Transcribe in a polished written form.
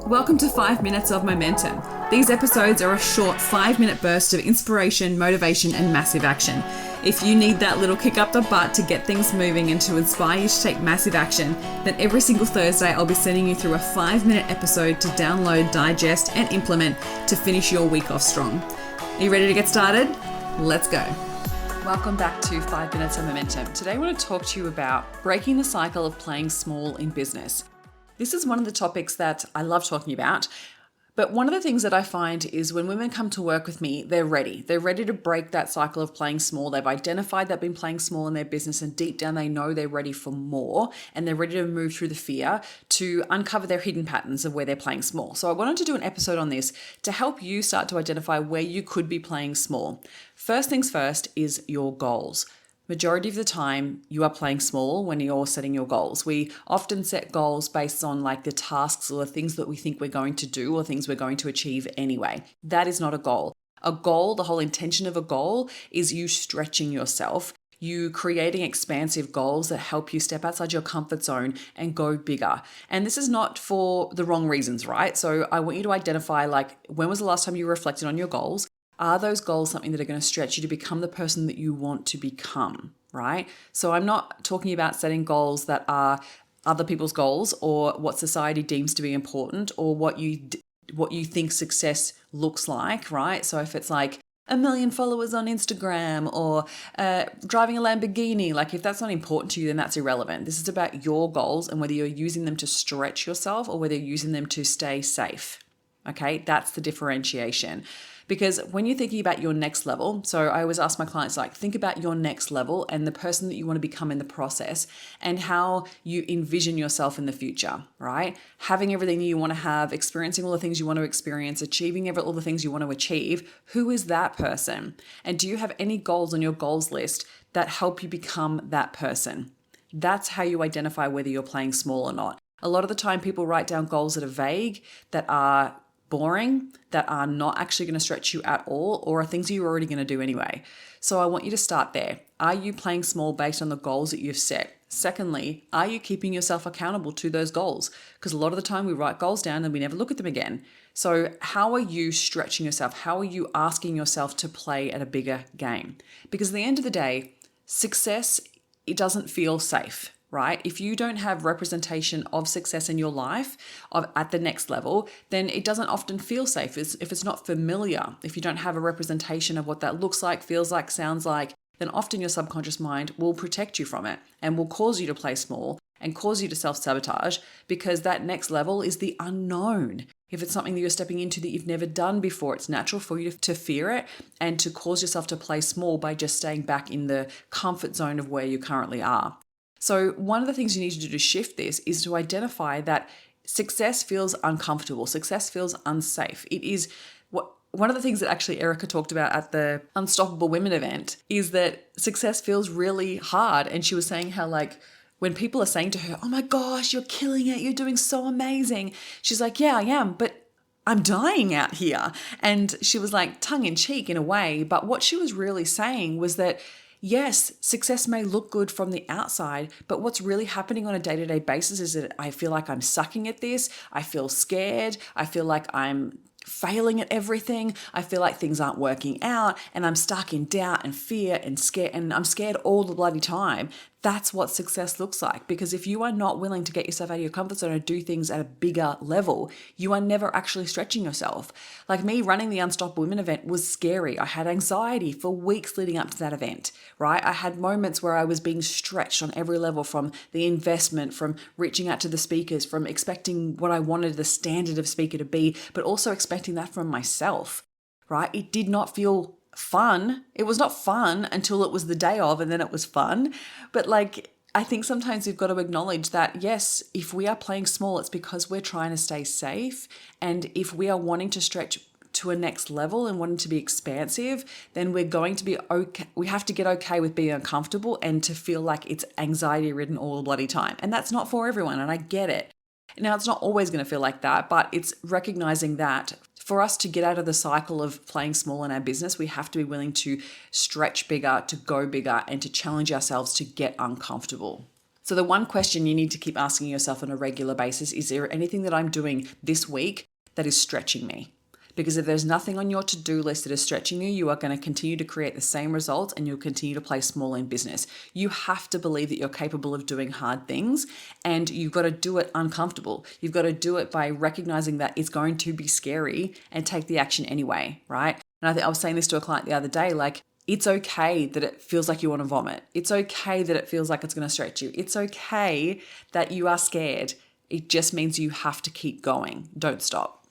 Welcome to 5 Minutes of Momentum. These episodes are a short 5-minute burst of inspiration, motivation, and massive action. If you need that little kick up the butt to get things moving and to inspire you to take massive action, then every single Thursday I'll be sending you through a 5-minute episode to download, digest, and implement to finish your week off strong. Are you ready to get started? Let's go. Welcome back to 5 Minutes of Momentum. Today I want to talk to you about breaking the cycle of playing small in business. This is one of the topics that I love talking about, but one of the things that I find is when women come to work with me, they're ready. They're ready to break that cycle of playing small. They've identified they've been playing small in their business, and deep down they know they're ready for more, and they're ready to move through the fear to uncover their hidden patterns of where they're playing small. So I wanted to do an episode on this to help you start to identify where you could be playing small. First things first is your goals. Majority of the time, you are playing small when you're setting your goals. We often set goals based on like the tasks or the things that we think we're going to do or things we're going to achieve anyway. That is not a goal. A goal, the whole intention of a goal is you stretching yourself, you creating expansive goals that help you step outside your comfort zone and go bigger. And this is not for the wrong reasons, right? So I want you to identify like, when was the last time you reflected on your goals? Are those goals something that are going to stretch you to become the person that you want to become, right? So I'm not talking about setting goals that are other people's goals or what society deems to be important or what you think success looks like, right? So if it's like 1 million followers on Instagram or driving a Lamborghini, like if that's not important to you, then that's irrelevant. This is about your goals and whether you're using them to stretch yourself or whether you're using them to stay safe. Okay, that's the differentiation. Because when you're thinking about your next level, so I always ask my clients, like, think about your next level and the person that you want to become in the process and how you envision yourself in the future, right? Having everything that you want to have, experiencing all the things you want to experience, achieving all the things you want to achieve. Who is that person? And do you have any goals on your goals list that help you become that person? That's how you identify whether you're playing small or not. A lot of the time people write down goals that are vague, that are boring, that are not actually going to stretch you at all, or are things you're already going to do anyway. So I want you to start there. Are you playing small based on the goals that you've set? Secondly, are you keeping yourself accountable to those goals? Because a lot of the time we write goals down and we never look at them again. So how are you stretching yourself? How are you asking yourself to play at a bigger game? Because at the end of the day, success, it doesn't feel safe. Right? If you don't have representation of success in your life at the next level, then it doesn't often feel safe. If it's not familiar, if you don't have a representation of what that looks like, feels like, sounds like, then often your subconscious mind will protect you from it and will cause you to play small and cause you to self-sabotage because that next level is the unknown. If it's something that you're stepping into that you've never done before, it's natural for you to fear it and to cause yourself to play small by just staying back in the comfort zone of where you currently are. So one of the things you need to do to shift this is to identify that success feels uncomfortable. Success feels unsafe. It is one of the things that actually Erica talked about at the Unstoppable Women event is that success feels really hard. And she was saying how like when people are saying to her, oh my gosh, you're killing it. You're doing so amazing. She's like, yeah, I am. But I'm dying out here. And she was like tongue in cheek in a way. But what she was really saying was that yes, success may look good from the outside, but what's really happening on a day-to-day basis is that I feel like I'm sucking at this. I feel scared. I feel like I'm failing at everything. I feel like things aren't working out and I'm stuck in doubt and fear and scared, and I'm scared all the bloody time. That's what success looks like, because if you are not willing to get yourself out of your comfort zone and do things at a bigger level, you are never actually stretching yourself. Like me running the Unstoppable Women event was scary. I had anxiety for weeks leading up to that event, right? I had moments where I was being stretched on every level, from the investment, from reaching out to the speakers, from expecting what I wanted the standard of speaker to be, but also expecting that from myself, right? It did not feel fun. It was not fun until it was the day of, and then it was fun. But like, I think sometimes we've got to acknowledge that, yes, if we are playing small, it's because we're trying to stay safe. And if we are wanting to stretch to a next level and wanting to be expansive, then we're going to be okay. We have to get okay with being uncomfortable and to feel like it's anxiety ridden all the bloody time. And that's not for everyone. And I get it. Now, it's not always going to feel like that, but it's recognizing that for us to get out of the cycle of playing small in our business, we have to be willing to stretch bigger, to go bigger, and to challenge ourselves to get uncomfortable. So the one question you need to keep asking yourself on a regular basis is there anything that I'm doing this week that is stretching me? Because if there's nothing on your to-do list that is stretching you, you are going to continue to create the same results and you'll continue to play small in business. You have to believe that you're capable of doing hard things, and you've got to do it uncomfortable. You've got to do it by recognizing that it's going to be scary and take the action anyway, right? And I think I was saying this to a client the other day, like, it's okay that it feels like you want to vomit. It's okay that it feels like it's going to stretch you. It's okay that you are scared. It just means you have to keep going. Don't stop.